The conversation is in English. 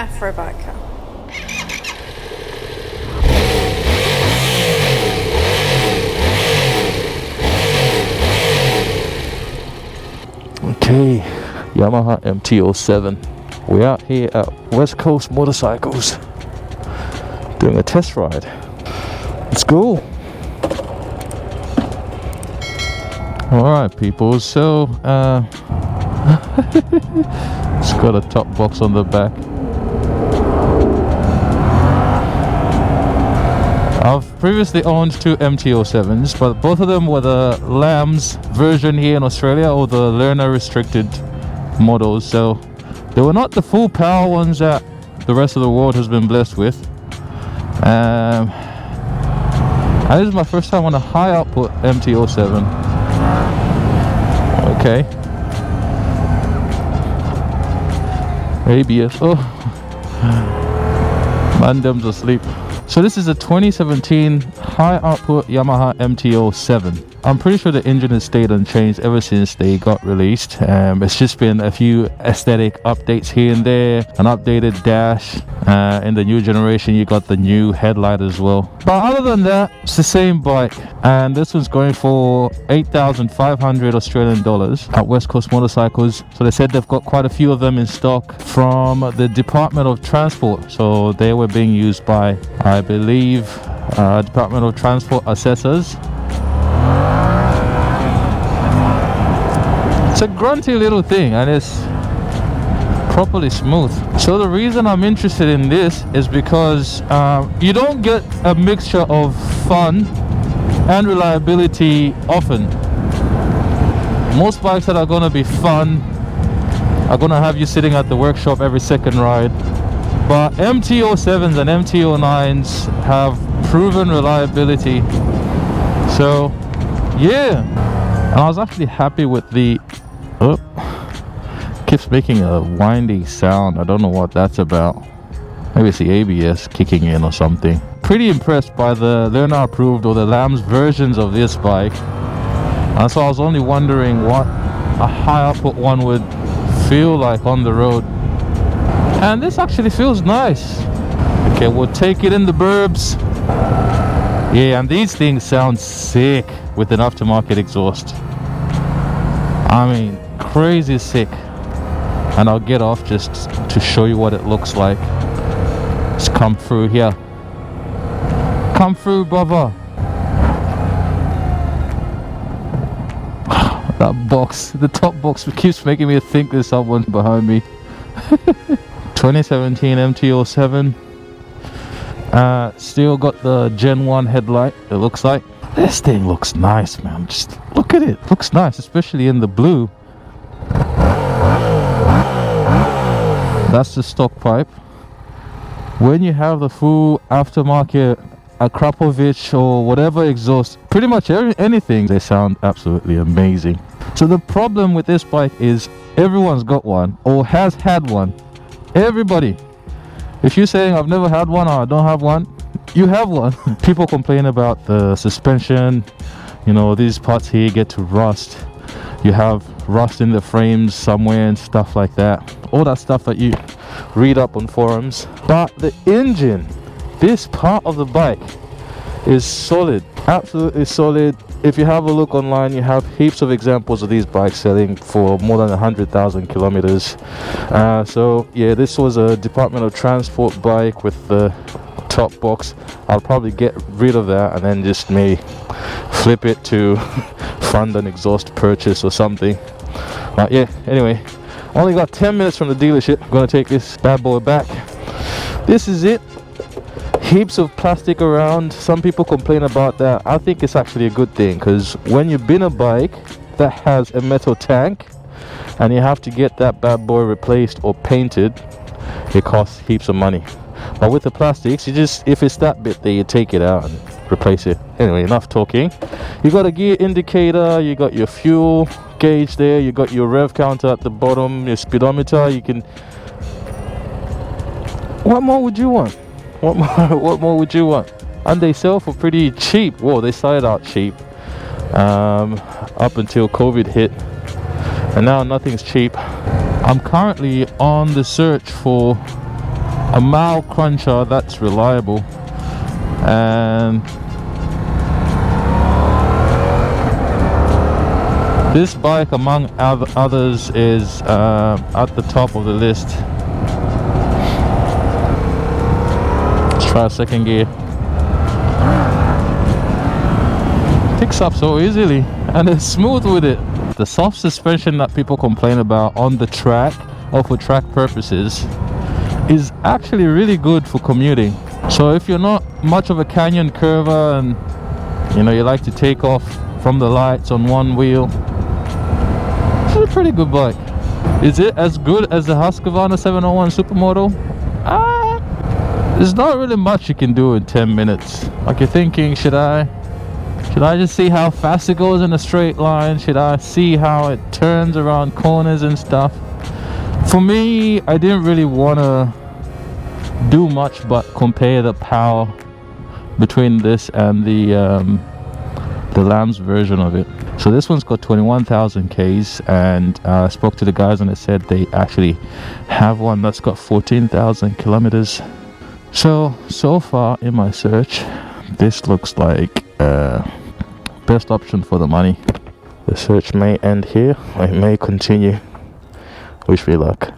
Afro biker. Okay, Yamaha MT-07. We're out here at West Coast Motorcycles doing a test ride. Let's go. Alright people, so it's got a top box on the back. I've previously owned two MT-07s, but both of them were the Lambs version here in Australia, or the learner restricted models, so they were not the full power ones that the rest of the world has been blessed with. And this is my first time on a high output MT-07. Okay. ABS. Oh, Mandem's asleep. So this is a 2017 high output Yamaha MT-07. I'm pretty sure the engine has stayed unchanged ever since they got released. It's just been a few aesthetic updates here and there, an updated dash. In the new generation you got the new headlight as well. But other than that, it's the same bike. And this one's going for 8,500 Australian dollars at West Coast Motorcycles. So they said they've got quite a few of them in stock from the Department of Transport. So they were being used by, I believe, Department of Transport assessors. It's a grunty little thing and it's properly smooth. So the reason I'm interested in this is because you don't get a mixture of fun and reliability often. Most bikes that are going to be fun are going to have you sitting at the workshop every second ride, but MT-07s and MT-09s have proven reliability. So yeah, and I was actually happy with the keeps making a windy sound. I don't know what that's about. Maybe it's the ABS kicking in or something. Pretty impressed by the learner approved or the Lambs versions of this bike, and so I was only wondering what a high output one would feel like on the road, and this actually feels nice. Okay, we'll take it in the burbs. Yeah, and these things sound sick with an aftermarket exhaust. I mean, crazy sick. And I'll get off just to show you what it looks like. Let's come through here. Come through, brother. That box, the top box keeps making me think there's someone behind me. 2017 MT-07. Still got the Gen 1 headlight, it looks like. This thing looks nice, man. Just look at it. Looks nice, especially in the blue. That's the stock pipe. When you have the full aftermarket Akrapovic or whatever exhaust, pretty much anything, they sound absolutely amazing. So the problem with this bike is everyone's got one or has had one. Everybody. If you're saying I've never had one or I don't have one, you have one. People complain about the suspension, you know, these parts here get to rust. You have rust in the frames somewhere and stuff like that. All that stuff that you read up on forums. But the engine, this part of the bike is solid, absolutely solid. If you have a look online, you have heaps of examples of these bikes selling for more than 100,000 kilometers. So yeah, this was a Department of Transport bike with the top box. I'll probably get rid of that and then just maybe flip it to fund an exhaust purchase or something. Yeah, anyway, only got 10 minutes from the dealership. I'm gonna take this bad boy back. This is it. Heaps of plastic around. Some people complain about that. I think it's actually a good thing, because when you bin a bike that has a metal tank and you have to get that bad boy replaced or painted, it costs heaps of money. But with the plastics, you just, if it's that bit there, you take it out and replace it. Anyway, enough talking. You got a gear indicator, you got your fuel gauge there, you got your rev counter at the bottom, your speedometer. You can, what more would you want? What more would you want? And they sell for pretty cheap. Whoa, they started out cheap up until COVID hit, and now nothing's cheap. I'm currently on the search for a mile cruncher that's reliable. And this bike, among others, is at the top of the list. Let's try second gear. Picks up so easily and it's smooth with it. The soft suspension that people complain about on the track or for track purposes is actually really good for commuting. So if you're not much of a canyon curver and you know you like to take off from the lights on one wheel, it's a pretty good bike. Is it as good as the Husqvarna 701 Supermoto? There's not really much you can do in 10 minutes. Like you're thinking, should I just see how fast it goes in a straight line? Should I see how it turns around corners and stuff? For me, I didn't really want to do much but compare the power between this and the Lamb's version of it. So this one's got 21,000 Ks, and I spoke to the guys and they said they actually have one that's got 14,000 kilometers. So far in my search, this looks like best option for the money. The search may end here, or it may continue. Wish me luck.